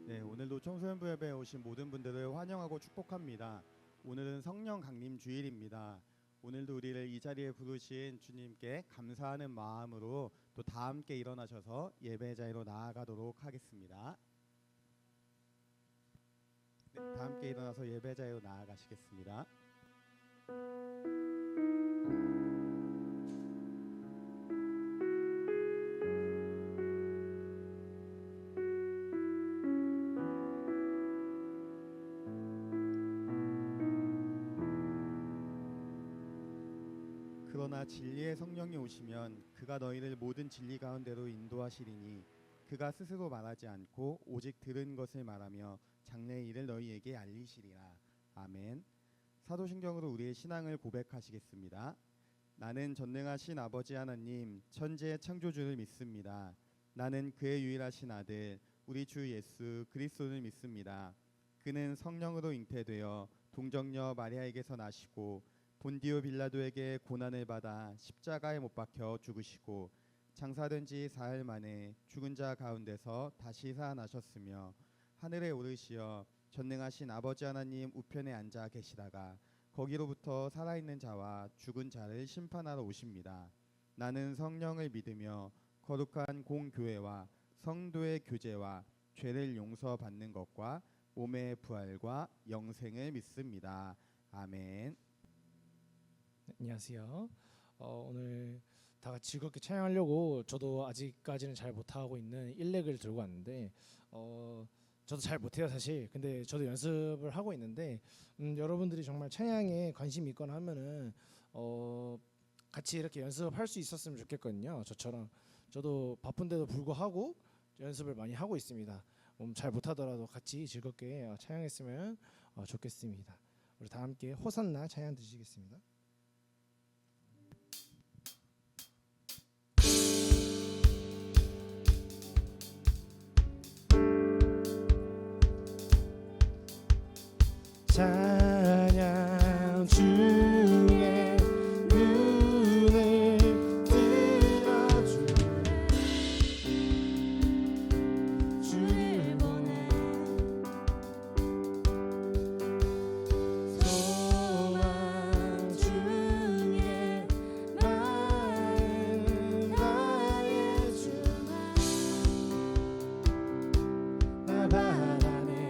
네, 오늘도 청소년부 예배에 오신 모든 분들을 환영하고 축복합니다. 오늘은 성령 강림 주일입니다. 오늘도 우리를 이 자리에 부르신 주님께 감사하는 마음으로 또 다 함께 일어나셔서 예배 자리로 나아가도록 하겠습니다. 네, 다 함께 일어나서 예배 자리로 나아가시겠습니다. 그러나 진리의 성령이 오시면 그가 너희를 모든 진리 가운데로 인도하시리니 그가 스스로 말하지 않고 오직 들은 것을 말하며 장래의 일을 너희에게 알리시리라. 아멘. 사도신경으로 우리의 신앙을 고백하시겠습니다. 나는 전능하신 아버지 하나님 천지의 창조주를 믿습니다. 나는 그의 유일하신 아들 우리 주 예수 그리스도를 믿습니다. 그는 성령으로 잉태되어 동정녀 마리아에게서 나시고 본디오 빌라도에게 고난을 받아 십자가에 못 박혀 죽으시고 장사된 지 사흘 만에 죽은 자 가운데서 다시 살아나셨으며 하늘에 오르시어 전능하신 아버지 하나님 우편에 앉아 계시다가 거기로부터 살아있는 자와 죽은 자를 심판하러 오십니다. 나는 성령을 믿으며 거룩한 공교회와 성도의 교제와 죄를 용서받는 것과 몸의 부활과 영생을 믿습니다. 아멘. 안녕하세요. 오늘 다 같이 즐겁게 찬양하려고 저도 아직까지는 잘 못하고 있는 일렉을 들고 왔는데 저도 잘 못해요 사실. 근데 저도 연습을 하고 있는데 여러분들이 정말 찬양에 관심이 있거나 하면은 같이 이렇게 연습할 수 있었으면 좋겠거든요. 저처럼 저도 바쁜데도 불구하고 연습을 많이 하고 있습니다. 잘 못하더라도 같이 즐겁게 찬양했으면 좋겠습니다. 우리 다 함께 호산나 찬양 드시겠습니다. 찬양 중에 눈을 들어주네 주를 보내 소망 중에 마음 나의 주만 나 바라네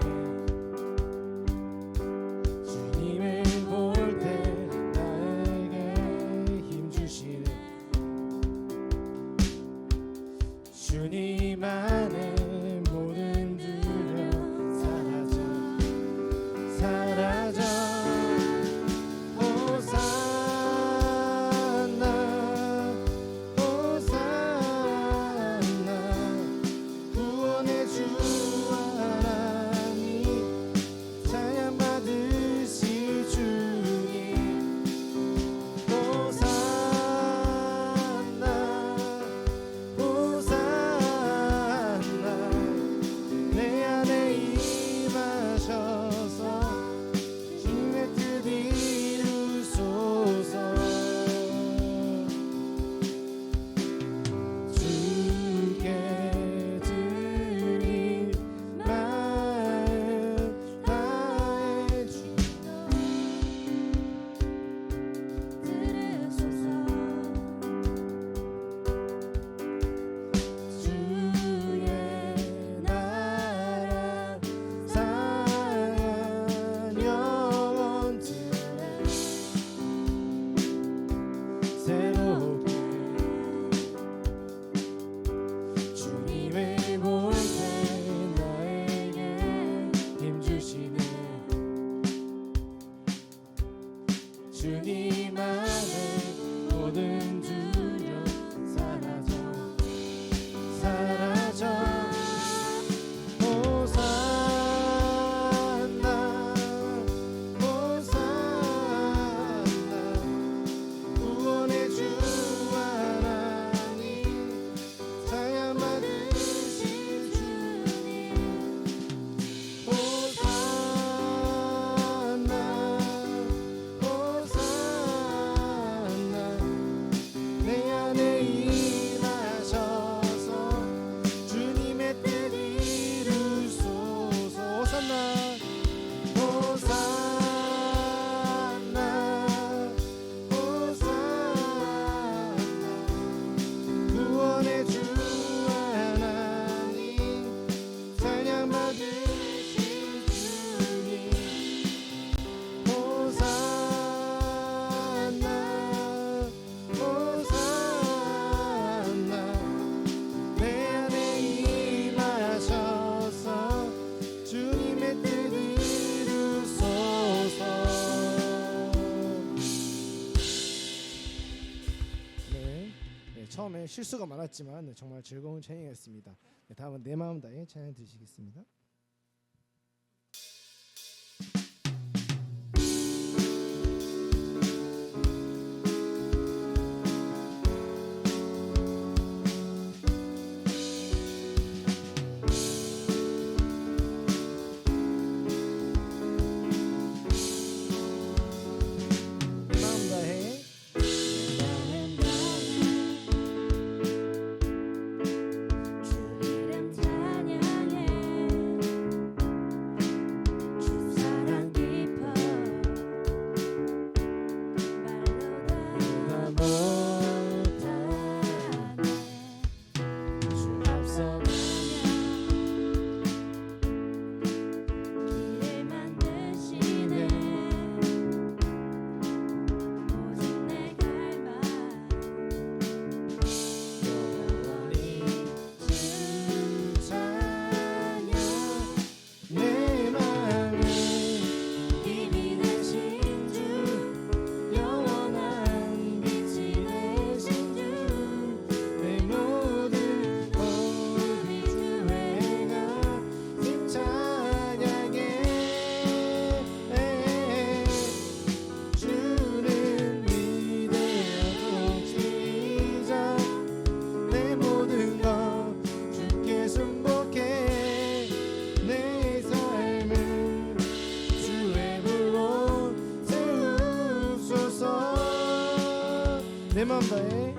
실수가 많았지만 네, 정말 즐거운 찬양이었습니다. 네, 다음은 내 마음 다해 찬양 드리시겠습니다. 내 마음 다해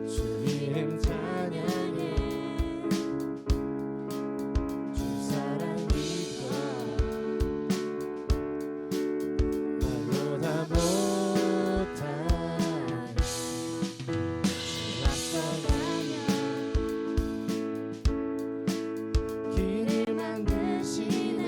주 이름 찬양해 주 사랑 기뻐 말로 다 못한 주 앞서가며 길을 만드시네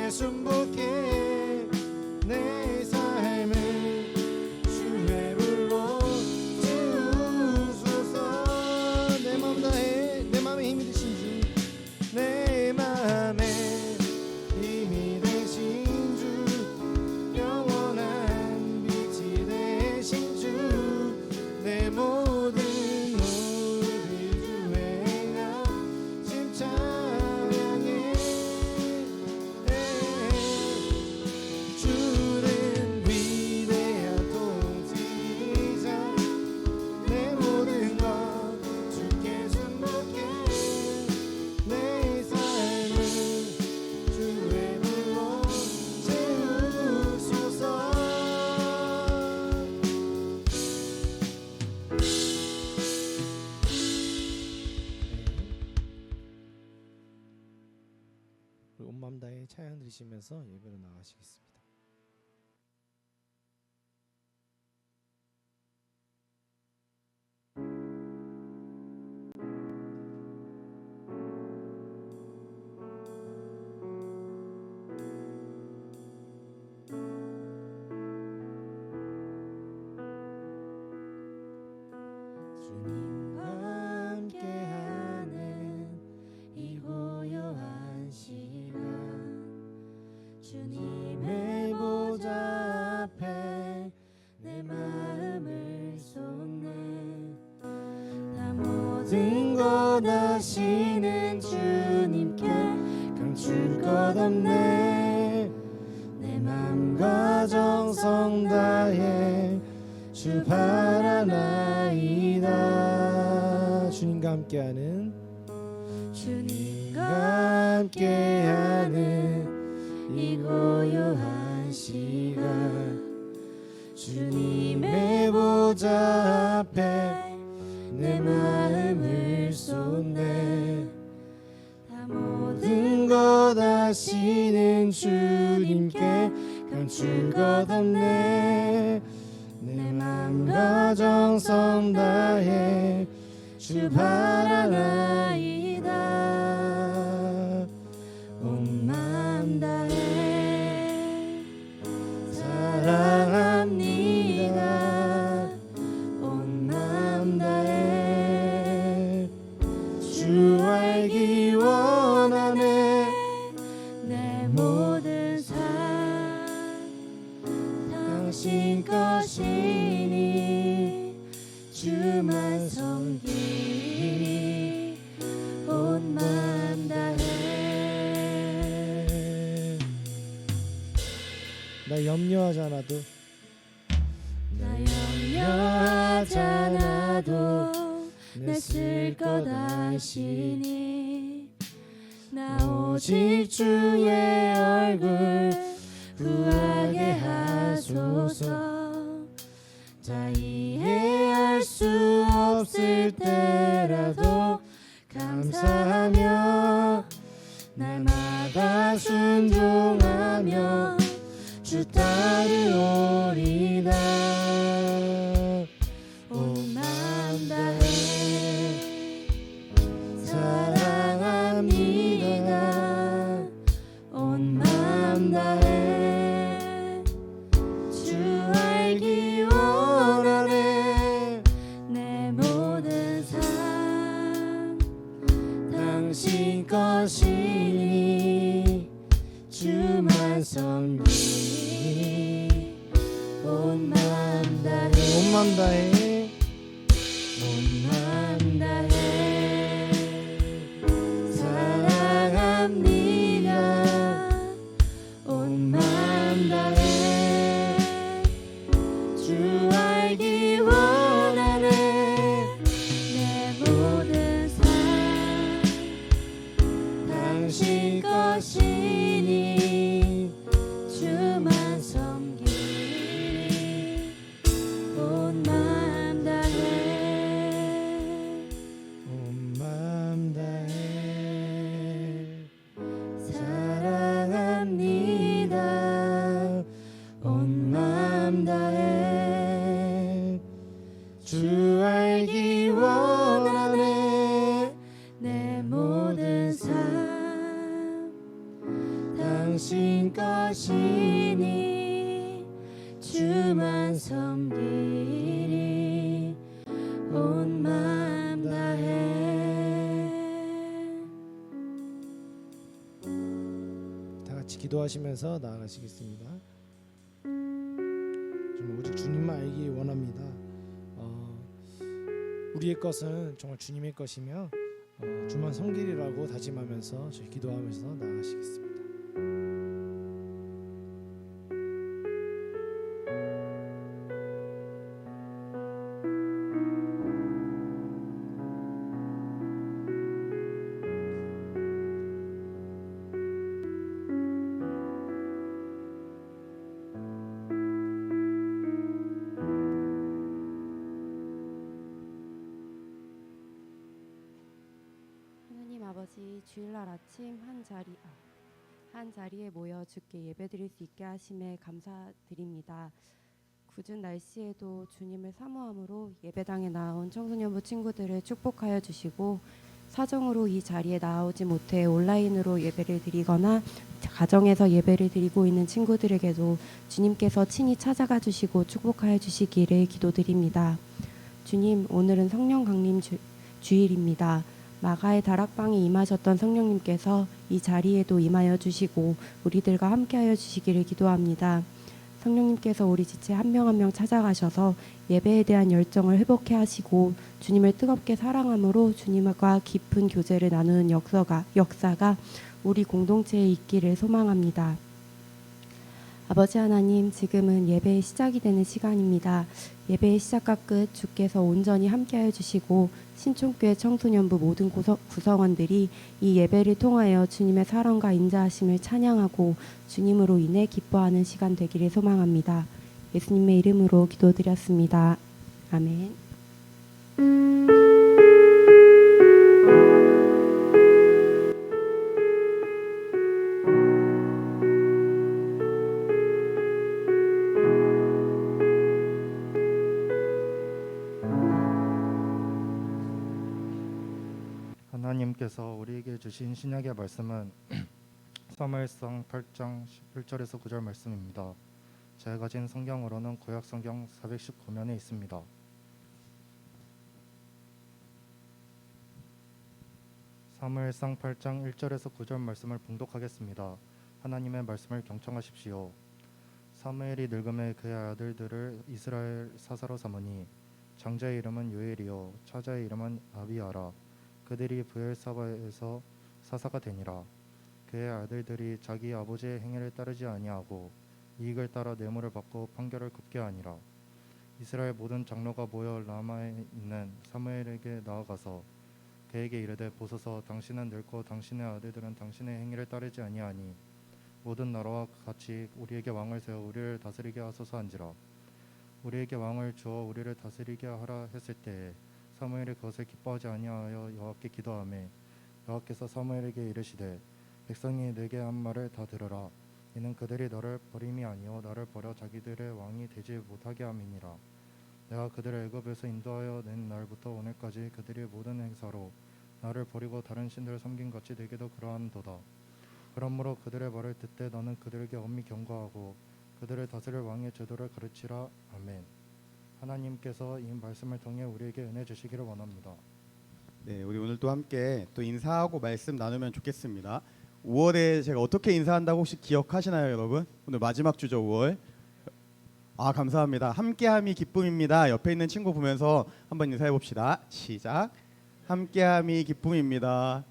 순복해 내 삶을 주의 불로 채우소서 내 마음 다해 내 마음에 힘이 되신 주 내 마음에 힘이 되신 주 영원한 빛이 되신 주 내 모든 우리 주의 행함 찬양해 주는 위대한 통치자 내 모든 것 주께 순복해 내 삶을 주의 불로 채우소서 우리 온 마음 다해 찬양 드리시면서 예배로 나가시겠습니다. 주님과 함께하는 이 고요한 시간 주님의 보좌 앞에 내 마음을 쏟네 나 모든 것 아시는 주님께 감출 것 없네 내 맘과 정성 다해 주 바라나이다 주님과 함께하는 이 고요한 시간 주님의 보좌 앞에 내 마음을 것 아시는 주님께 감출 것 없네. 내 맘과 정성 다해 주 바라나이다. 온 맘 다해 사랑합니다. 온 맘 다해 주 알기 원하네. 내 모든 삶 당신 것이니 주만 섬기리. 온 맘 다해. 나 염려하지 않아도 내 쓸 것 아시니 나 오직 주의 얼굴 구하게 하소서. 자 이해할 수 없을 때라도 감사하며 날마다 순종하며 주 따르오리다. 온 맘 다해 사랑합니다. 온 맘 다해 주 알기 원하네. 내 모든 삶 당신 것이니 주만 섬기리. 온 맘 다해 온 맘 다해 온 맘 다해 사랑합니다. 온 맘 다해 주 알기 원하네. 내 모든 삶 당신 것이니 주만 섬기리. 온 맘 다해 온 맘 다해 사랑합니다. 온 맘 다해 주 알기 원하네. 내 모든 삶 당신 것이니 주만 섬기리. 온 맘 다해. 다 같이 기도하시면서 나아가시겠습니다. 정말 오직 주님만 알기 원합니다. 우리의 것은 정말 주님의 것이며 주만 섬기리라고 다짐하면서 저희 기도하면서 나아가시겠습니다. 하나님 아버지, 주일날 아침 한 자리에 모여 주께 예배드릴 수 있게 하심에 감사드립니다. 궂은 날씨에도 주님을 사모함으로 예배당에 나온 청소년부 친구들을 축복하여 주시고, 사정으로 이 자리에 나오지 못해 온라인으로 예배를 드리거나 가정에서 예배를 드리고 있는 친구들에게도 주님께서 친히 찾아가 주시고 축복하여 주시기를 기도드립니다. 주님, 오늘은 성령 강림 주일입니다. 마가의 다락방에 임하셨던 성령님께서 이 자리에도 임하여 주시고 우리들과 함께하여 주시기를 기도합니다. 성령님께서 우리 지체 한 명 한 명 찾아가셔서 예배에 대한 열정을 회복해 하시고 주님을 뜨겁게 사랑함으로 주님과 깊은 교제를 나누는 역사가 우리 공동체에 있기를 소망합니다. 아버지 하나님, 지금은 예배의 시작이 되는 시간입니다. 예배의 시작과 끝 주께서 온전히 함께하여 주시고 신촌교회 청소년부 모든 구성원들이 이 예배를 통하여 주님의 사랑과 인자하심을 찬양하고 주님으로 인해 기뻐하는 시간 되기를 소망합니다. 예수님의 이름으로 기도드렸습니다. 아멘. 하나님께서 우리에게 주신 신약의 말씀은 사무엘상 8장 11절에서 9절 말씀입니다. 제가 가진 성경으로는 구약 성경 419면에 있습니다. 사무엘상 8장 1절에서 9절 말씀을 봉독하겠습니다. 하나님의 말씀을 경청하십시오. 사무엘이 늙음에 그의 아들들을 이스라엘 사사로 삼으니 장자의 이름은 요엘이요 차자의 이름은 아비아라. 그들이 브엘사바에서 사사가 되니라. 그의 아들들이 자기 아버지의 행위를 따르지 아니하고 이익을 따라 뇌물을 받고 판결을 굽게 하니라. 이스라엘 모든 장로가 모여 라마에 있는 사무엘에게 나아가서 그에게 이르되 보소서 당신은 늙고 당신의 아들들은 당신의 행위를 따르지 아니하니 모든 나라와 같이 우리에게 왕을 세워 우리를 다스리게 하소서 한지라. 우리에게 왕을 주어 우리를 다스리게 하라 했을 때에 사무엘이 그것을 기뻐하지 아니하여 여호와께 기도하매 여호와께서 사무엘에게 이르시되 백성이 내게 한 말을 다 들으라. 이는 그들이 너를 버림이 아니요 나를 버려 자기들의 왕이 되지 못하게 함이니라. 내가 그들을 애굽에서 인도하여 낸 날부터 오늘까지 그들이 모든 행사로 나를 버리고 다른 신들을 섬긴 같이 내게도 그러한도다. 그러므로 그들의 말을 듣되 너는 그들에게 엄히 경고하고 그들을 다스릴 왕의 제도를 가르치라. 아멘. 하나님께서 이 말씀을 통해 우리에게 은혜 주시기를 원합니다. 네, 우리 오늘 또 함께 또 인사하고 말씀 나누면 좋겠습니다. 5월에 제가 어떻게 인사한다고 혹시 기억하시나요, 여러분? 오늘 마지막 주죠, 5월. 아, 감사합니다. 함께함이 기쁨입니다. 옆에 있는 친구 보면서 한번 인사해 봅시다. 시작. 함께함이 기쁨입니다.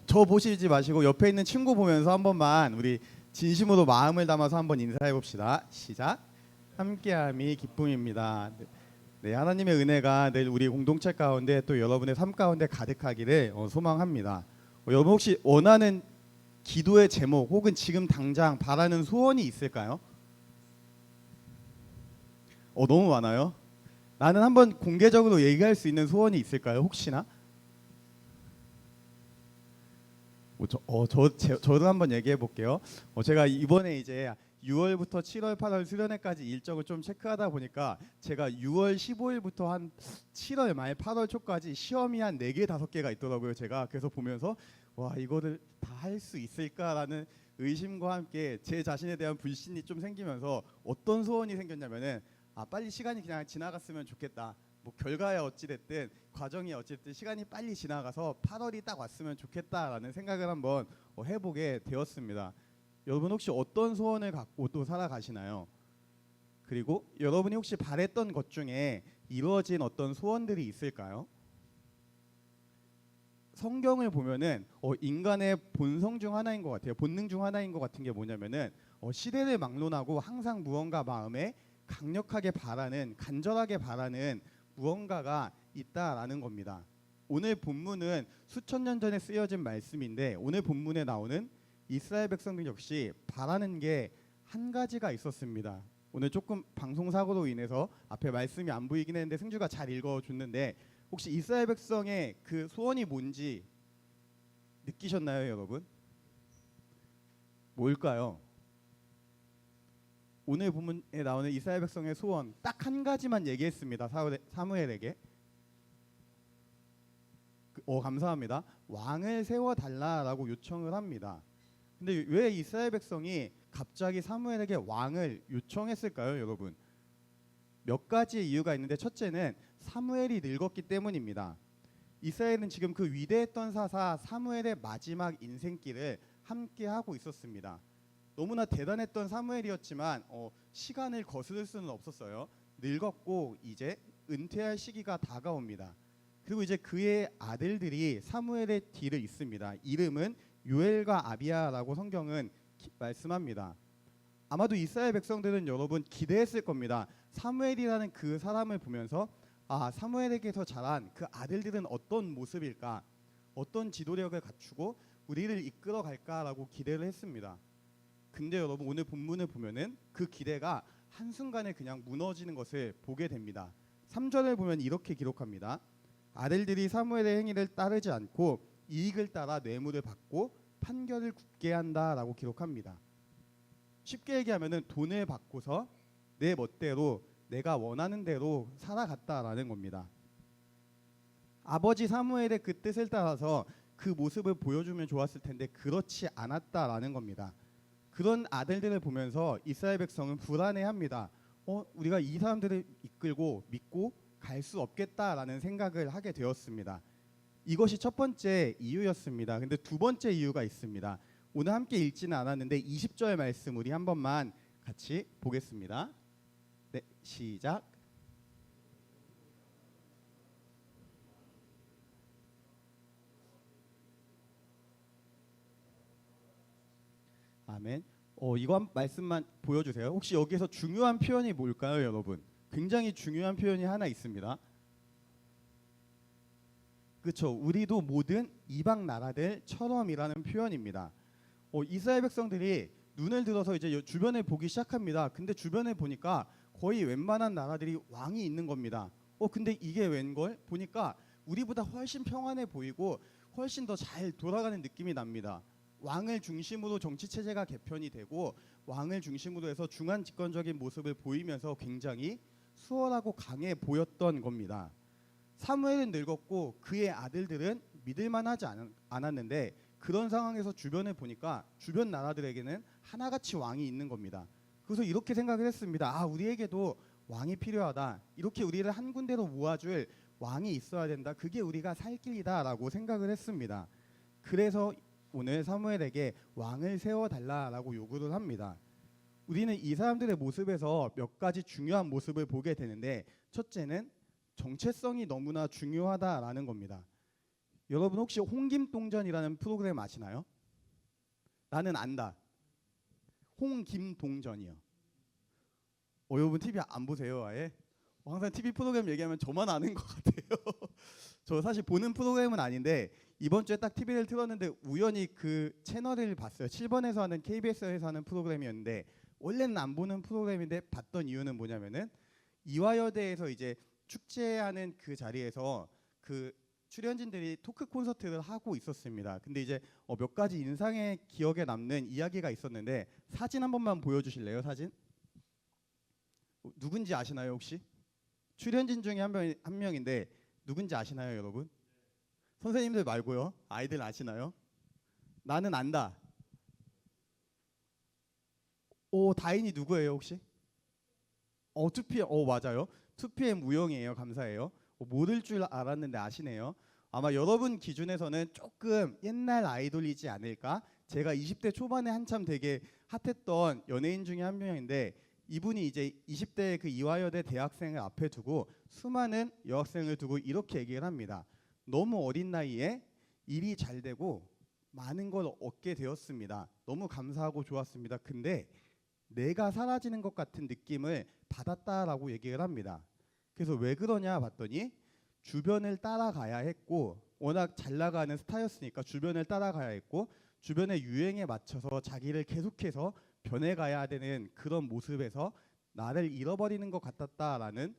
저 보시지 마시고 옆에 있는 친구 보면서 한 번만 우리 진심으로 마음을 담아서 한번 인사해 봅시다. 시작. 함께함이 기쁨입니다. 네, 하나님의 은혜가 늘 우리 공동체 가운데 또 여러분의 삶 가운데 가득하기를 소망합니다. 여러분 혹시 원하는 기도의 제목 혹은 지금 당장 바라는 소원이 있을까요? 너무 많아요. 나는 한번 공개적으로 얘기할 수 있는 소원이 있을까요? 혹시나? 저도 한번 얘기해 볼게요. 제가 이번에 이제 6월부터 7월, 8월 수련회까지 일정을 좀 체크하다 보니까 제가 6월 15일부터 한 7월 말 8월 초까지 시험이 한 4개, 5개가 있더라고요. 제가 그래서 보면서 와, 이거를 다 할 수 있을까라는 의심과 함께 제 자신에 대한 불신이 좀 생기면서 어떤 소원이 생겼냐면은 빨리 시간이 그냥 지나갔으면 좋겠다. 뭐 결과야 어찌 됐든 과정이 어쨌든 시간이 빨리 지나가서 8월이 딱 왔으면 좋겠다라는 생각을 한번 해보게 되었습니다. 여러분 혹시 어떤 소원을 갖고 또 살아가시나요? 그리고 여러분이 혹시 바랬던 것 중에 이루어진 어떤 소원들이 있을까요? 성경을 보면은 인간의 본성 중 하나인 것 같아요. 본능 중 하나인 것 같은 게 뭐냐면은 시대를 막론하고 항상 무언가 마음에 강력하게 바라는, 간절하게 바라는 무언가가 있다라는 겁니다. 오늘 본문은 수천 년 전에 쓰여진 말씀인데 오늘 본문에 나오는 이스라엘 백성들 역시 바라는 게 한 가지가 있었습니다. 오늘 조금 방송 사고로 인해서 앞에 말씀이 안 보이긴 했는데 승주가 잘 읽어줬는데 혹시 이스라엘 백성의 그 소원이 뭔지 느끼셨나요, 여러분? 뭘까요? 오늘 본문에 나오는 이스라엘 백성의 소원 딱 한 가지만 얘기했습니다. 사무엘에게. 감사합니다. 왕을 세워달라라고 요청을 합니다. 근데 왜 이스라엘 백성이 갑자기 사무엘에게 왕을 요청했을까요, 여러분? 몇 가지 이유가 있는데 첫째는 사무엘이 늙었기 때문입니다. 이스라엘은 지금 그 위대했던 사사 사무엘의 마지막 인생길을 함께 하고 있었습니다. 너무나 대단했던 사무엘이었지만 시간을 거스를 수는 없었어요. 늙었고 이제 은퇴할 시기가 다가옵니다. 그리고 이제 그의 아들들이 사무엘의 뒤를 잇습니다. 이름은 요엘과 아비야라고 성경은 말씀합니다. 아마도 이스라엘 백성들은 여러분 기대했을 겁니다. 사무엘이라는 그 사람을 보면서 사무엘에게서 자란 그 아들들은 어떤 모습일까? 어떤 지도력을 갖추고 우리를 이끌어 갈까라고 기대를 했습니다. 근데 여러분 오늘 본문을 보면은 그 기대가 한순간에 그냥 무너지는 것을 보게 됩니다. 3절을 보면 이렇게 기록합니다. 아들들이 사무엘의 행위를 따르지 않고 이익을 따라 뇌물을 받고 판결을 굽게 한다라고 기록합니다. 쉽게 얘기하면은 돈을 받고서 내 멋대로 내가 원하는 대로 살아갔다라는 겁니다. 아버지 사무엘의 그 뜻을 따라서 그 모습을 보여주면 좋았을 텐데 그렇지 않았다라는 겁니다. 그런 아들들을 보면서 이스라엘 백성은 불안해합니다. 우리가 이 사람들을 이끌고 믿고 갈 수 없겠다라는 생각을 하게 되었습니다. 이것이 첫 번째 이유였습니다. 근데 두 번째 이유가 있습니다. 오늘 함께 읽지는 않았는데 20절 말씀 우리 한 번만 같이 보겠습니다. 네, 시작. 아멘. 이거 한 말씀만 보여주세요. 혹시 여기서 중요한 표현이 뭘까요, 여러분? 굉장히 중요한 표현이 하나 있습니다. 그렇죠. 우리도 모든 이방 나라들처럼이라는 표현입니다. 이스라엘 백성들이 눈을 들어서 이제 주변을 보기 시작합니다. 근데 주변에 보니까 거의 웬만한 나라들이 왕이 있는 겁니다. 근데 이게 웬걸? 보니까 우리보다 훨씬 평안해 보이고 훨씬 더 잘 돌아가는 느낌이 납니다. 왕을 중심으로 정치 체제가 개편이 되고 왕을 중심으로 해서 중한 집권적인 모습을 보이면서 굉장히 수월하고 강해 보였던 겁니다. 사무엘은 늙었고 그의 아들들은 믿을만하지 않았는데 그런 상황에서 주변을 보니까 주변 나라들에게는 하나같이 왕이 있는 겁니다. 그래서 이렇게 생각을 했습니다. 우리에게도 왕이 필요하다. 이렇게 우리를 한 군데로 모아줄 왕이 있어야 된다. 그게 우리가 살 길이다라고 생각을 했습니다. 그래서 오늘 사무엘에게 왕을 세워달라라고 요구를 합니다. 우리는 이 사람들의 모습에서 몇 가지 중요한 모습을 보게 되는데 첫째는 정체성이 너무나 중요하다라는 겁니다. 여러분 혹시 홍김동전이라는 프로그램 아시나요? 나는 안다. 홍김동전이요. 여러분 TV 안 보세요 아예? 항상 TV 프로그램 얘기하면 저만 아는 것 같아요. 저 사실 보는 프로그램은 아닌데 이번 주에 딱 TV를 틀었는데 우연히 그 채널을 봤어요. 7번에서 하는 KBS에서 하는 프로그램이었는데 원래는 안 보는 프로그램인데 봤던 이유는 뭐냐면은 이화여대에서 이제 축제하는 그 자리에서 그 출연진들이 토크 콘서트를 하고 있었습니다. 근데 이제 몇 가지 인상에 기억에 남는 이야기가 있었는데 사진 한 번만 보여주실래요? 사진? 누군지 아시나요 혹시? 출연진 중에 한 명인데 누군지 아시나요 여러분? 선생님들 말고요. 아이들 아시나요? 나는 안다. 다인이 누구예요 혹시? 2PM 맞아요. 2PM 우영이에요. 감사해요. 모를 줄 알았는데 아시네요. 아마 여러분 기준에서는 조금 옛날 아이돌이지 않을까? 제가 20대 초반에 한참 되게 핫했던 연예인 중에 한 명인데 이분이 이제 20대 그 이화여대 대학생을 앞에 두고 수많은 여학생을 두고 이렇게 얘기를 합니다. 너무 어린 나이에 일이 잘 되고 많은 걸 얻게 되었습니다. 너무 감사하고 좋았습니다. 근데 내가 사라지는 것 같은 느낌을 받았다라고 얘기를 합니다. 그래서 왜 그러냐 봤더니 주변을 따라가야 했고 워낙 잘 나가는 스타였으니까 주변을 따라가야 했고 주변의 유행에 맞춰서 자기를 계속해서 변해가야 되는 그런 모습에서 나를 잃어버리는 것 같았다라는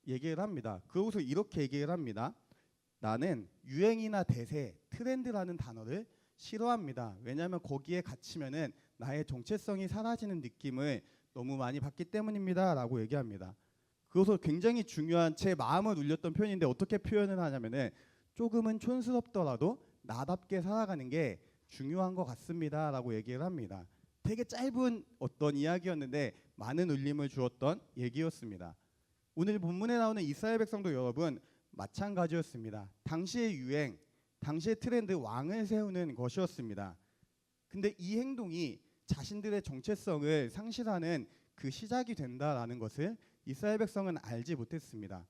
얘기를 합니다. 그러고서 이렇게 얘기를 합니다. 나는 유행이나 대세, 트렌드라는 단어를 싫어합니다. 왜냐하면 거기에 갇히면은 나의 정체성이 사라지는 느낌을 너무 많이 받기 때문입니다. 라고 얘기합니다. 그래서 굉장히 중요한 제 마음을 울렸던 표현인데 어떻게 표현을 하냐면은 조금은 촌스럽더라도 나답게 살아가는 게 중요한 것 같습니다. 라고 얘기를 합니다. 되게 짧은 어떤 이야기였는데 많은 울림을 주었던 얘기였습니다. 오늘 본문에 나오는 이스라엘 백성도 여러분 마찬가지였습니다. 당시의 유행, 당시의 트렌드 왕을 세우는 것이었습니다. 근데 이 행동이 자신들의 정체성을 상실하는 그 시작이 된다라는 것을 이스라엘 백성은 알지 못했습니다.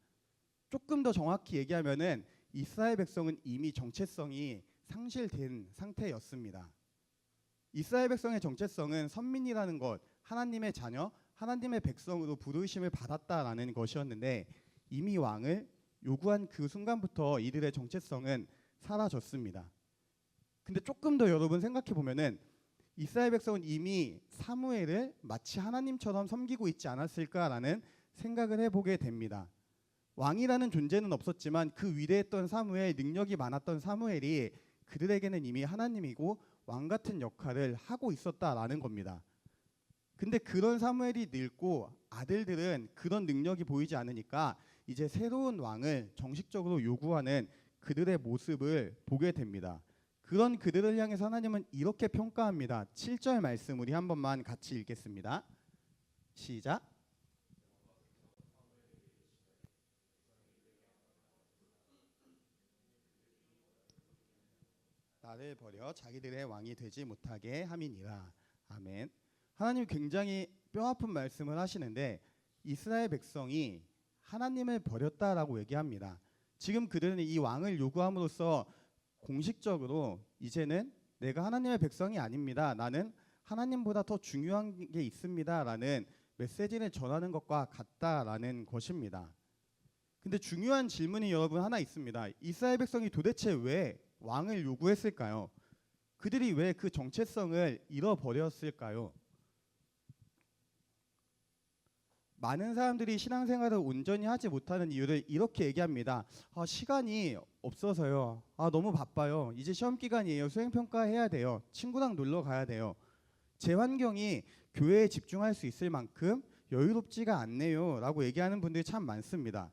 조금 더 정확히 얘기하면은 이스라엘 백성은 이미 정체성이 상실된 상태였습니다. 이스라엘 백성의 정체성은 선민이라는 것, 하나님의 자녀, 하나님의 백성으로 부르심을 받았다라는 것이었는데 이미 왕을 요구한 그 순간부터 이들의 정체성은 사라졌습니다. 근데 조금 더 여러분 생각해 보면은 이스라엘 백성은 이미 사무엘을 마치 하나님처럼 섬기고 있지 않았을까라는 생각을 해보게 됩니다. 왕이라는 존재는 없었지만 그 위대했던 사무엘, 능력이 많았던 사무엘이 그들에게는 이미 하나님이고 왕 같은 역할을 하고 있었다라는 겁니다. 근데 그런 사무엘이 늙고 아들들은 그런 능력이 보이지 않으니까 이제 새로운 왕을 정식적으로 요구하는 그들의 모습을 보게 됩니다. 그런 그들을 향해서 하나님은 이렇게 평가합니다. 7절 말씀 우리 한 번만 같이 읽겠습니다. 시작. 나를 버려 자기들의 왕이 되지 못하게 함이니라. 아멘. 하나님 굉장히 뼈아픈 말씀을 하시는데 이스라엘 백성이 하나님을 버렸다라고 얘기합니다. 지금 그들은 이 왕을 요구함으로써 공식적으로 이제는 내가 하나님의 백성이 아닙니다. 나는 하나님보다 더 중요한 게 있습니다라는 메시지를 전하는 것과 같다라는 것입니다. 근데 중요한 질문이 여러분 하나 있습니다. 이스라엘 백성이 도대체 왜 왕을 요구했을까요? 그들이 왜 그 정체성을 잃어버렸을까요? 많은 사람들이 신앙생활을 온전히 하지 못하는 이유를 이렇게 얘기합니다. 시간이 없어서요. 너무 바빠요. 이제 시험 기간이에요. 수행평가 해야 돼요. 친구랑 놀러 가야 돼요. 제 환경이 교회에 집중할 수 있을 만큼 여유롭지가 않네요 라고 얘기하는 분들이 참 많습니다.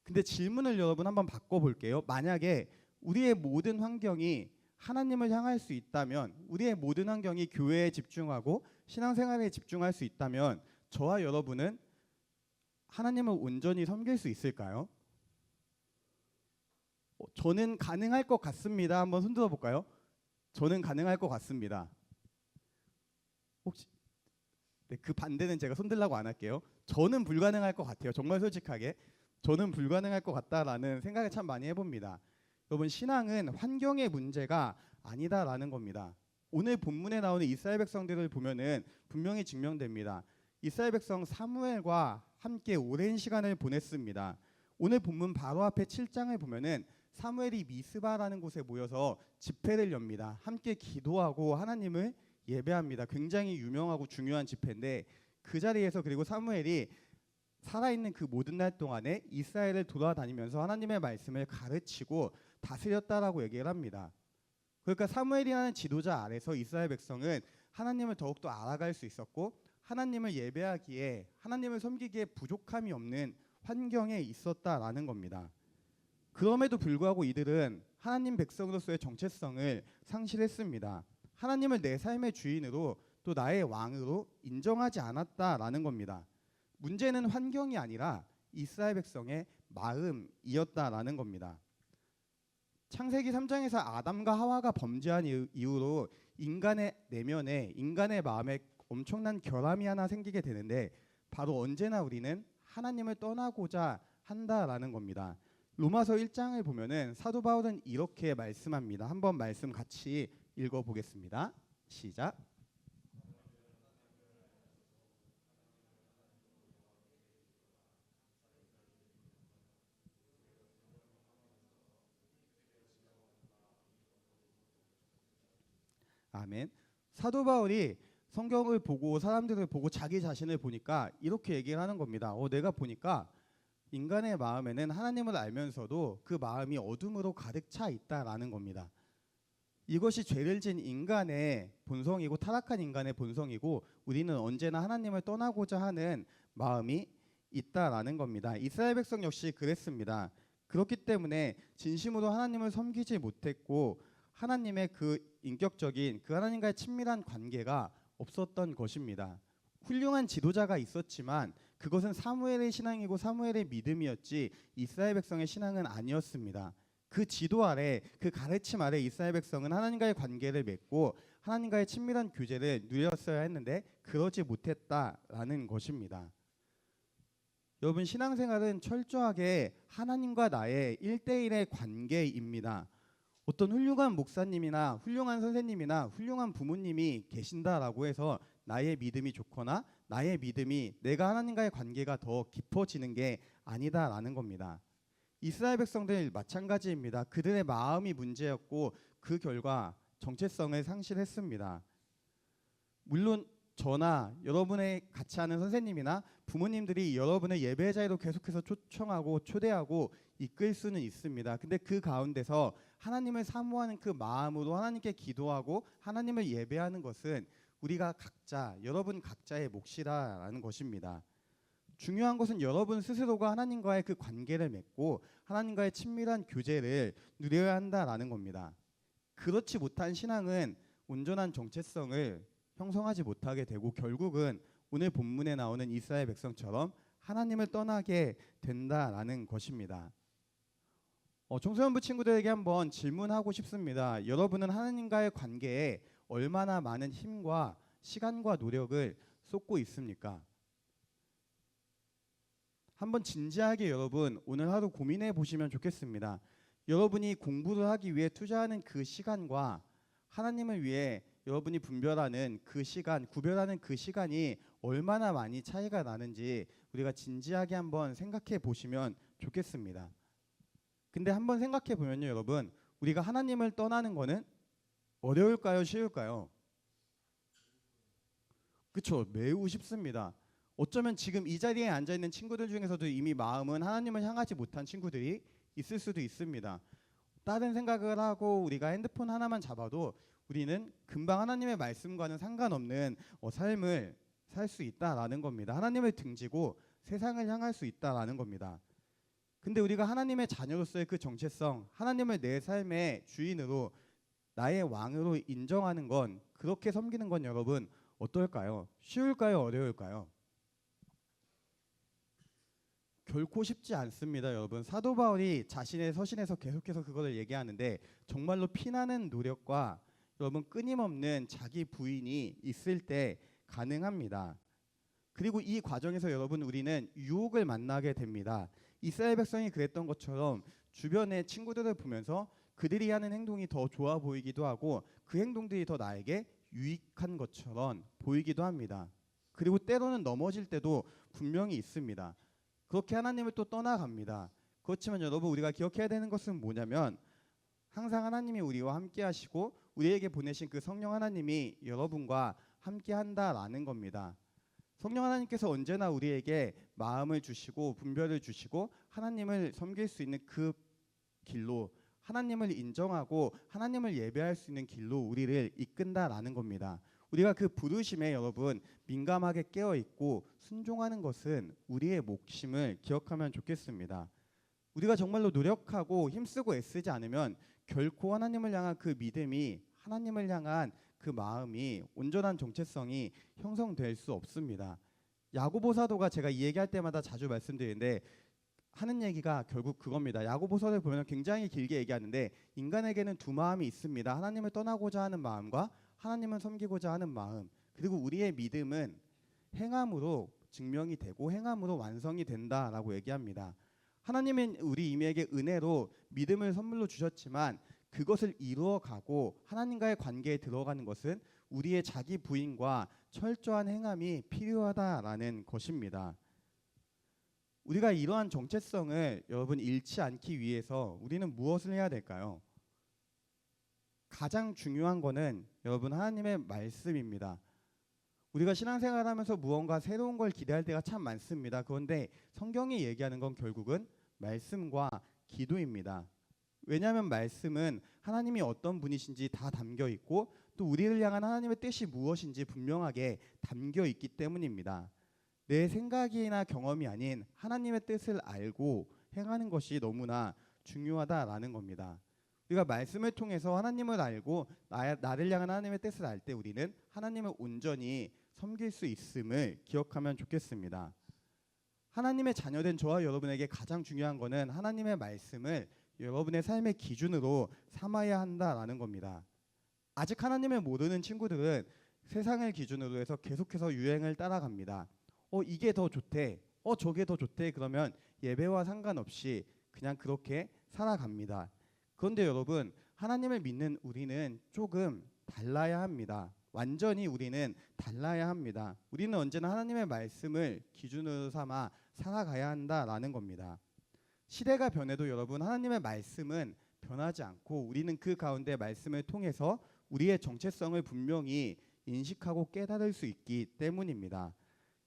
근데 질문을 여러분 한번 바꿔볼게요. 만약에 우리의 모든 환경이 하나님을 향할 수 있다면, 우리의 모든 환경이 교회에 집중하고 신앙생활에 집중할 수 있다면 저와 여러분은 하나님을 온전히 섬길 수 있을까요? 저는 가능할 것 같습니다. 한번 손들어 볼까요? 저는 가능할 것 같습니다. 혹시 그 반대는 제가 손들라고 안 할게요. 저는 불가능할 것 같아요. 정말 솔직하게 저는 불가능할 것 같다라는 생각을 참 많이 해봅니다. 여러분, 신앙은 환경의 문제가 아니다라는 겁니다. 오늘 본문에 나오는 이스라엘 백성들을 보면은 분명히 증명됩니다. 이스라엘 백성 사무엘과 함께 오랜 시간을 보냈습니다. 오늘 본문 바로 앞에 7장을 보면은 사무엘이 미스바라는 곳에 모여서 집회를 엽니다. 함께 기도하고 하나님을 예배합니다. 굉장히 유명하고 중요한 집회인데 그 자리에서 그리고 사무엘이 살아있는 그 모든 날 동안에 이스라엘을 돌아다니면서 하나님의 말씀을 가르치고 다스렸다라고 얘기를 합니다. 그러니까 사무엘이라는 지도자 아래서 이스라엘 백성은 하나님을 더욱더 알아갈 수 있었고 하나님을 예배하기에 하나님을 섬기기에 부족함이 없는 환경에 있었다라는 겁니다. 그럼에도 불구하고 이들은 하나님 백성으로서의 정체성을 상실했습니다. 하나님을 내 삶의 주인으로 또 나의 왕으로 인정하지 않았다라는 겁니다. 문제는 환경이 아니라 이스라엘 백성의 마음이었다라는 겁니다. 창세기 3장에서 아담과 하와가 범죄한 이후로 인간의 내면에 인간의 마음에 엄청난 결함이 하나 생기게 되는데 바로 언제나 우리는 하나님을 떠나고자 한다라는 겁니다. 로마서 1장을 보면은 사도 바울은 이렇게 말씀합니다. 한번 말씀 같이 읽어보겠습니다. 시작. 아멘. 사도 바울이 성경을 보고 사람들을 보고 자기 자신을 보니까 이렇게 얘기를 하는 겁니다. 내가 보니까 인간의 마음에는 하나님을 알면서도 그 마음이 어둠으로 가득 차 있다라는 겁니다. 이것이 죄를 진 인간의 본성이고 타락한 인간의 본성이고 우리는 언제나 하나님을 떠나고자 하는 마음이 있다라는 겁니다. 이스라엘 백성 역시 그랬습니다. 그렇기 때문에 진심으로 하나님을 섬기지 못했고 하나님의 그 인격적인 그 하나님과의 친밀한 관계가 없었던 것입니다. 훌륭한 지도자가 있었지만 그것은 사무엘의 신앙이고 사무엘의 믿음이었지 이스라엘 백성의 신앙은 아니었습니다. 그 지도 아래 그 가르침 아래 이스라엘 백성은 하나님과의 관계를 맺고 하나님과의 친밀한 교제를 누렸어야 했는데 그러지 못했다라는 것입니다. 여러분, 신앙생활은 철저하게 하나님과 나의 1대1의 관계입니다. 어떤 훌륭한 목사님이나 훌륭한 선생님이나 훌륭한 부모님이 계신다라고 해서 나의 믿음이 좋거나 나의 믿음이 내가 하나님과의 관계가 더 깊어지는 게 아니다라는 겁니다. 이스라엘 백성들 마찬가지입니다. 그들의 마음이 문제였고 그 결과 정체성을 상실했습니다. 물론 저나 여러분의 같이 하는 선생님이나 부모님들이 여러분을 예배 자리로 계속해서 초청하고 초대하고 이끌 수는 있습니다. 근데 그 가운데서 하나님을 사모하는 그 마음으로 하나님께 기도하고 하나님을 예배하는 것은 우리가 각자, 여러분 각자의 몫이라는 것입니다. 중요한 것은 여러분 스스로가 하나님과의 그 관계를 맺고 하나님과의 친밀한 교제를 누려야 한다라는 겁니다. 그렇지 못한 신앙은 온전한 정체성을 형성하지 못하게 되고 결국은 오늘 본문에 나오는 이스라엘 백성처럼 하나님을 떠나게 된다라는 것입니다. 청소년부 친구들에게 한번 질문하고 싶습니다. 여러분은 하나님과의 관계에 얼마나 많은 힘과 시간과 노력을 쏟고 있습니까? 한번 진지하게 여러분 오늘 하루 고민해 보시면 좋겠습니다. 여러분이 공부를 하기 위해 투자하는 그 시간과 하나님을 위해 여러분이 분별하는 그 시간, 구별하는 그 시간이 얼마나 많이 차이가 나는지 우리가 진지하게 한번 생각해 보시면 좋겠습니다. 근데 한번 생각해 보면요, 여러분, 우리가 하나님을 떠나는 거는 어려울까요, 쉬울까요? 그렇죠, 매우 쉽습니다. 어쩌면 지금 이 자리에 앉아 있는 친구들 중에서도 이미 마음은 하나님을 향하지 못한 친구들이 있을 수도 있습니다. 다른 생각을 하고 우리가 핸드폰 하나만 잡아도 우리는 금방 하나님의 말씀과는 상관없는 삶을 살 수 있다라는 겁니다. 하나님을 등지고 세상을 향할 수 있다라는 겁니다. 근데 우리가 하나님의 자녀로서의 그 정체성, 하나님을 내 삶의 주인으로 나의 왕으로 인정하는 건, 그렇게 섬기는 건 여러분 어떨까요? 쉬울까요? 어려울까요? 결코 쉽지 않습니다, 여러분. 사도 바울이 자신의 서신에서 계속해서 그거를 얘기하는데 정말로 피나는 노력과 여러분 끊임없는 자기 부인이 있을 때 가능합니다. 그리고 이 과정에서 여러분 우리는 유혹을 만나게 됩니다. 이스라엘 백성이 그랬던 것처럼 주변의 친구들을 보면서 그들이 하는 행동이 더 좋아 보이기도 하고 그 행동들이 더 나에게 유익한 것처럼 보이기도 합니다. 그리고 때로는 넘어질 때도 분명히 있습니다. 그렇게 하나님을 또 떠나갑니다. 그렇지만 여러분 우리가 기억해야 되는 것은 뭐냐면 항상 하나님이 우리와 함께 하시고 우리에게 보내신 그 성령 하나님이 여러분과 함께 한다라는 겁니다. 성령 하나님께서 언제나 우리에게 마음을 주시고 분별을 주시고 하나님을 섬길 수 있는 그 길로, 하나님을 인정하고 하나님을 예배할 수 있는 길로 우리를 이끈다라는 겁니다. 우리가 그 부르심에 여러분 민감하게 깨어있고 순종하는 것은 우리의 몫임을 기억하면 좋겠습니다. 우리가 정말로 노력하고 힘쓰고 애쓰지 않으면 결코 하나님을 향한 그 믿음이, 하나님을 향한 그 마음이, 온전한 정체성이 형성될 수 없습니다. 야고보 사도가 제가 이 얘기할 때마다 자주 말씀드리는데 하는 얘기가 결국 그겁니다. 야고보서를 보면 굉장히 길게 얘기하는데 인간에게는 두 마음이 있습니다. 하나님을 떠나고자 하는 마음과 하나님을 섬기고자 하는 마음. 그리고 우리의 믿음은 행함으로 증명이 되고 행함으로 완성이 된다라고 얘기합니다. 하나님은 우리 이미에게 은혜로 믿음을 선물로 주셨지만 그것을 이루어가고 하나님과의 관계에 들어가는 것은 우리의 자기 부인과 철저한 행함이 필요하다라는 것입니다. 우리가 이러한 정체성을 여러분 잃지 않기 위해서 우리는 무엇을 해야 될까요? 가장 중요한 거는 여러분 하나님의 말씀입니다. 우리가 신앙생활하면서 무언가 새로운 걸 기대할 때가 참 많습니다. 그런데 성경이 얘기하는 건 결국은 말씀과 기도입니다. 왜냐하면 말씀은 하나님이 어떤 분이신지 다 담겨 있고 또 우리를 향한 하나님의 뜻이 무엇인지 분명하게 담겨 있기 때문입니다. 내 생각이나 경험이 아닌 하나님의 뜻을 알고 행하는 것이 너무나 중요하다라는 겁니다. 우리가 말씀을 통해서 하나님을 알고 나를 향한 하나님의 뜻을 알 때 우리는 하나님을 온전히 섬길 수 있음을 기억하면 좋겠습니다. 하나님의 자녀된 저와 여러분에게 가장 중요한 것은 하나님의 말씀을 여러분의 삶의 기준으로 삼아야 한다라는 겁니다. 아직 하나님을 모르는 친구들은 세상을 기준으로 해서 계속해서 유행을 따라갑니다. 이게 더 좋대. 저게 더 좋대. 그러면 예배와 상관없이 그냥 그렇게 살아갑니다. 그런데 여러분, 하나님을 믿는 우리는 조금 달라야 합니다. 완전히 우리는 달라야 합니다. 우리는 언제나 하나님의 말씀을 기준으로 삼아 살아가야 한다라는 겁니다. 시대가 변해도 여러분 하나님의 말씀은 변하지 않고 우리는 그 가운데 말씀을 통해서 우리의 정체성을 분명히 인식하고 깨달을 수 있기 때문입니다.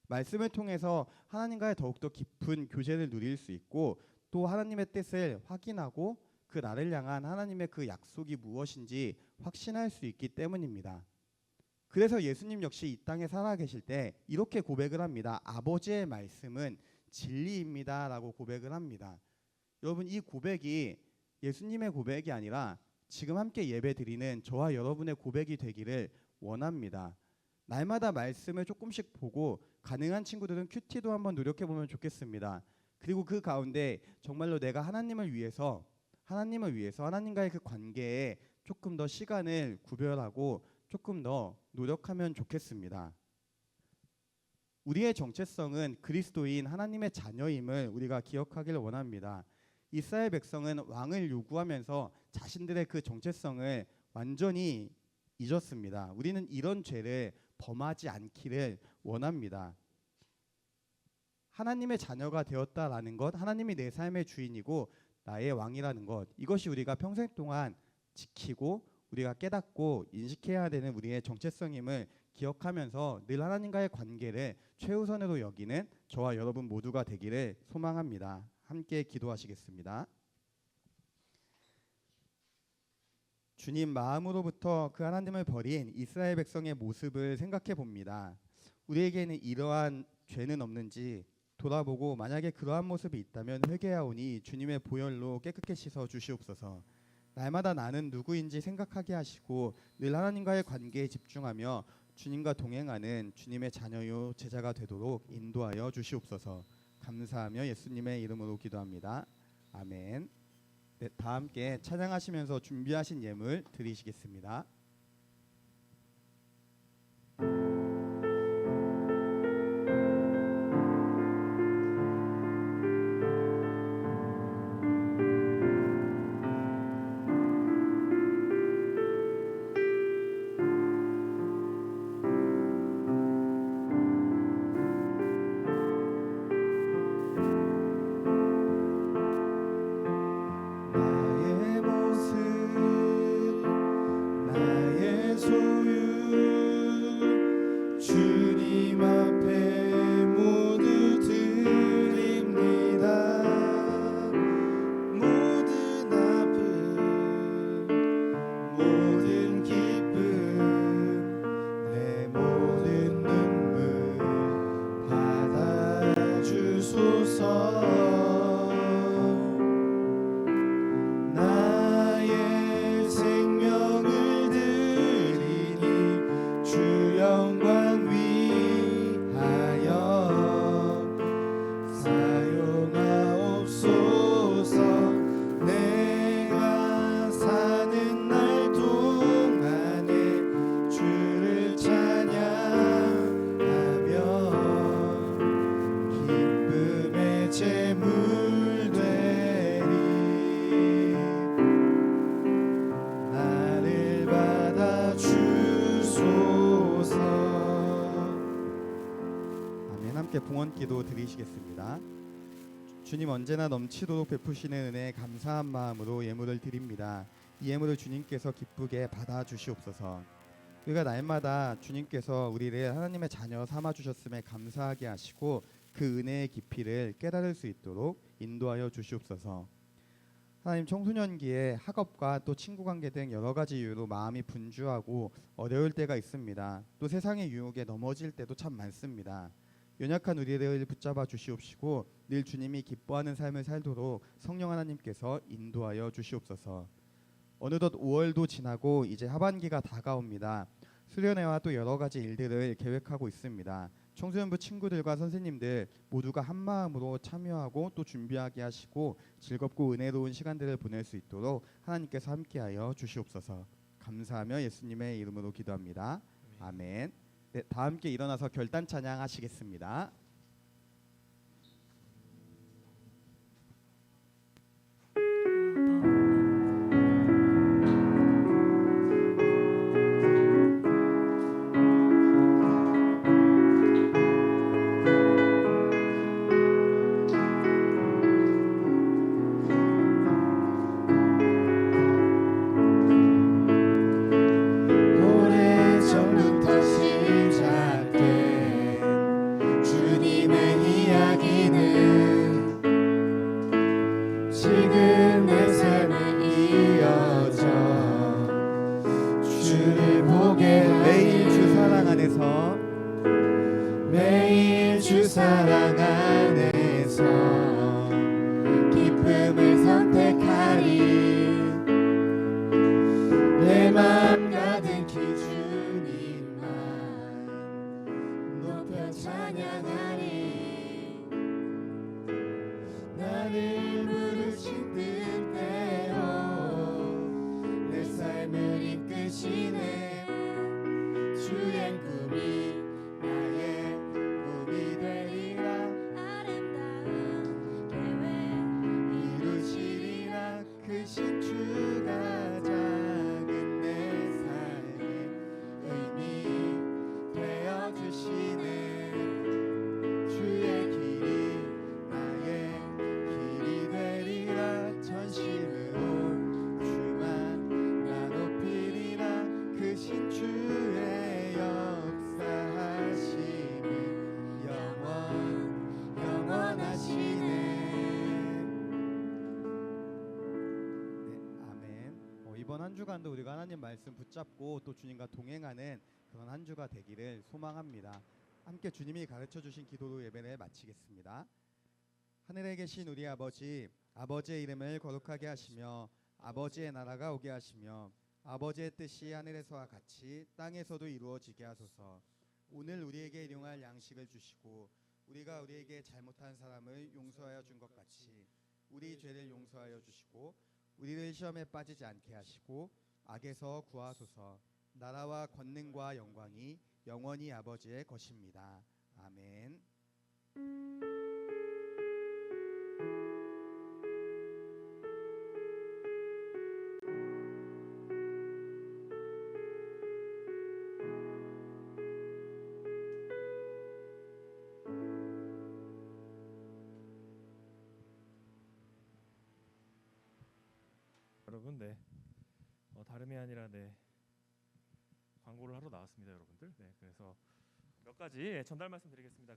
말씀을 통해서 하나님과의 더욱더 깊은 교제를 누릴 수 있고 또 하나님의 뜻을 확인하고 그 나를 향한 하나님의 그 약속이 무엇인지 확신할 수 있기 때문입니다. 그래서 예수님 역시 이 땅에 살아계실 때 이렇게 고백을 합니다. 아버지의 말씀은 진리입니다 라고 고백을 합니다. 여러분 이 고백이 예수님의 고백이 아니라 지금 함께 예배 드리는 저와 여러분의 고백이 되기를 원합니다. 날마다 말씀을 조금씩 보고 가능한 친구들은 큐티도 한번 노력해 보면 좋겠습니다. 그리고 그 가운데 정말로 내가 하나님을 위해서 하나님과의 그 관계에 조금 더 시간을 구별하고 조금 더 노력하면 좋겠습니다. 우리의 정체성은 그리스도인 하나님의 자녀임을 우리가 기억하기를 원합니다. 이스라엘 백성은 왕을 요구하면서 자신들의 그 정체성을 완전히 잊었습니다. 우리는 이런 죄를 범하지 않기를 원합니다. 하나님의 자녀가 되었다라는 것, 하나님이 내 삶의 주인이고 나의 왕이라는 것, 이것이 우리가 평생 동안 지키고 우리가 깨닫고 인식해야 되는 우리의 정체성임을 기억하면서 늘 하나님과의 관계를 최우선으로 여기는 저와 여러분 모두가 되기를 소망합니다. 함께 기도하시겠습니다. 주님, 마음으로부터 그 하나님을 버린 이스라엘 백성의 모습을 생각해 봅니다. 우리에게는 이러한 죄는 없는지 돌아보고 만약에 그러한 모습이 있다면 회개하오니 주님의 보혈로 깨끗게 씻어 주시옵소서. 날마다 나는 누구인지 생각하게 하시고 늘 하나님과의 관계에 집중하며 주님과 동행하는 주님의 자녀요 제자가 되도록 인도하여 주시옵소서. 감사하며 예수님의 이름으로 기도합니다. 아멘. 네, 다 함께 찬양하시면서 준비하신 예물 드리시겠습니다. 나의 모습 나의 소유 주님 앞에 모두 드립니다. 모든 아픔 모든 기쁨 내 모든 눈물 받아주소서. 나의 생명을 드리니 주 영광 위하여 사용하옵소서. 내가 사는 날 동안에 주를 찬양하며 기쁨의 제물 되리. 나를 받아 주소서. 아멘. 함께 봉헌기도 드리시겠습니다. 주님, 언제나 넘치도록 베푸시는 은혜에 감사한 마음으로 예물을 드립니다. 이 예물을 주님께서 기쁘게 받아 주시옵소서. 우리가 날마다 주님께서 우리를 하나님의 자녀 삼아 주셨음에 감사하게 하시고 그 은혜의 깊이를 깨달을 수 있도록 인도하여 주시옵소서. 하나님, 청소년기에 학업과 또 친구 관계 등 여러 가지 이유로 마음이 분주하고 어려울 때가 있습니다. 또 세상의 유혹에 넘어질 때도 참 많습니다. 연약한 우리를 붙잡아 주시옵시고 늘 주님이 기뻐하는 삶을 살도록 성령 하나님께서 인도하여 주시옵소서. 어느덧 5월도 지나고 이제 하반기가 다가옵니다. 수련회와 또 여러 가지 일들을 계획하고 있습니다. 청소년부 친구들과 선생님들 모두가 한 마음으로 참여하고 또 준비하게 하시고 즐겁고 은혜로운 시간들을 보낼 수 있도록 하나님께서 함께하여 주시옵소서. 감사하며 예수님의 이름으로 기도합니다. 아멘. 네, 다 함께 일어나서 결단 찬양하시겠습니다. 오래전부터 시작된 주님의 이야기는 지금 내 삶에 이어져 주를 보게 매일 주 사랑 안에서 매일 주 사랑 안에서 기쁨을 선택하리. 찬양하리. 나를 부르신 뜻대로 내 삶을 이끄시네. 주의 꿈이 나의 꿈이 되리라. 아름다운 계획 이루시리라. 크신 주가 작은 내 삶에 의미 되어 주시네. 주의 길이 나의 길이 되리라. 전심으로 주만 나 높이리라. 크신 주의 역사하심은 영원하시네. 네, 아멘. 이번 한 주간도 우리가 하나님 말씀 붙잡고 또 주님과 동행하는 그런 한 주가 되기를 소망합니다. 함께 주님이 가르쳐 주신 기도로 예배를 마치겠습니다. 하늘에 계신 우리 아버지, 아버지의 이름을 거룩하게 하시며 아버지의 나라가 오게 하시며 아버지의 뜻이 하늘에서와 같이 땅에서도 이루어지게 하소서. 오늘 우리에게 일용할 양식을 주시고 우리가 우리에게 잘못한 사람을 용서하여 준 것 같이 우리 죄를 용서하여 주시고 우리를 시험에 빠지지 않게 하시고 악에서 구하소서. 나라와 권능과 영광이 영원히 아버지의 것입니다. 아멘. 여러분, 다름이 아니라 광고를 하러 나왔습니다, 여러분들. 그래서 몇 가지 전달 말씀드리겠습니다.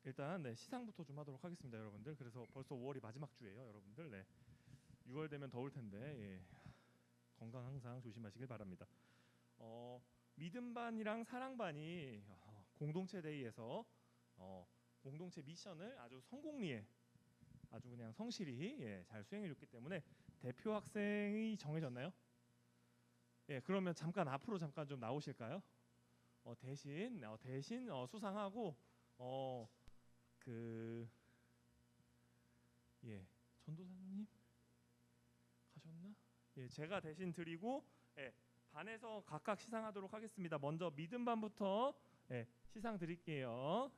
일단 시상부터 좀 하도록 하겠습니다, 여러분들. 그래서 벌써 5월이 마지막 주예요, 여러분들. 6월 되면 더울 텐데 건강 항상 조심하시길 바랍니다. 믿음반이랑 사랑반이 공동체 데이에서 공동체 미션을 아주 성공리에 아주 그냥 성실히 잘 수행해줬기 때문에 대표 학생이 정해졌나요? 그러면 잠깐 앞으로 잠깐 좀 나오실까요? 대신 수상하고 전도사님 가셨나? 제가 대신 드리고 반에서 각각 시상하도록 하겠습니다. 먼저 믿음반부터 시상 드릴게요.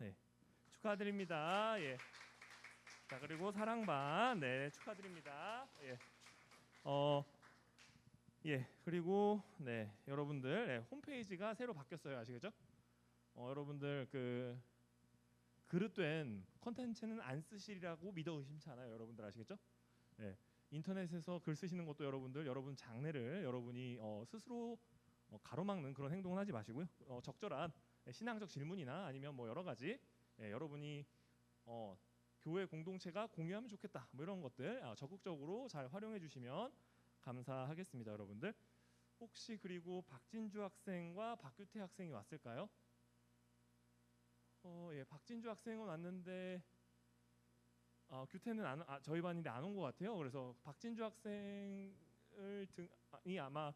축하드립니다. 자, 그리고 사랑반 축하드립니다. 그리고 여러분들 홈페이지가 새로 바뀌었어요. 아시겠죠? 여러분들 그릇된 컨텐츠는 안 쓰시리라고 믿어 의심치 않아요. 여러분들 아시겠죠? 인터넷에서 글 쓰시는 것도 여러분 장래를 여러분이 스스로 가로막는 그런 행동을 하지 마시고요. 적절한 신앙적 질문이나 아니면 뭐 여러 가지 여러분이 교회 공동체가 공유하면 좋겠다 뭐 이런 것들 적극적으로 잘 활용해 주시면 감사하겠습니다, 여러분들. 혹시 그리고 박진주 학생과 박규태 학생이 왔을까요? 박진주 학생은 왔는데 규태는 저희 반인데 안 온 것 같아요. 그래서 박진주 학생이 아마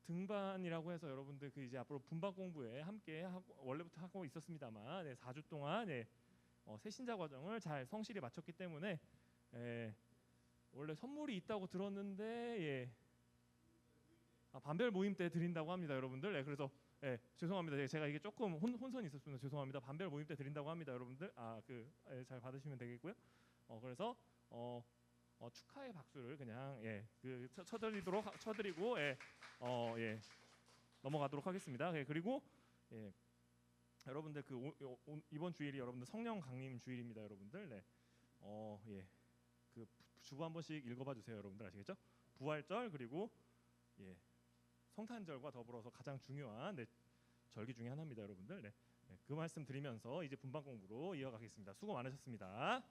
등반이라고 해서 여러분들 이제 앞으로 분반 공부에 함께 원래부터 하고 있었습니다만 4주 동안 새신자 과정을 잘 성실히 마쳤기 때문에 원래 선물이 있다고 들었는데 반별 모임 때 드린다고 합니다, 여러분들. 그래서 죄송합니다. 제가 이게 조금 혼선이 있었습니다. 죄송합니다. 반별 모임 때 드린다고 합니다, 여러분들. 잘 받으시면 되겠고요. 그래서 축하의 박수를 그냥 쳐드리고 넘어가도록 하겠습니다. 그리고 여러분들 이번 주일이 여러분들 성령 강림 주일입니다, 여러분들. 주보 한 번씩 읽어봐 주세요, 여러분들. 아시겠죠? 부활절 그리고 성탄절과 더불어서 가장 중요한 절기 중에 하나입니다, 여러분들. 그 말씀 드리면서 이제 분반 공부로 이어가겠습니다. 수고 많으셨습니다.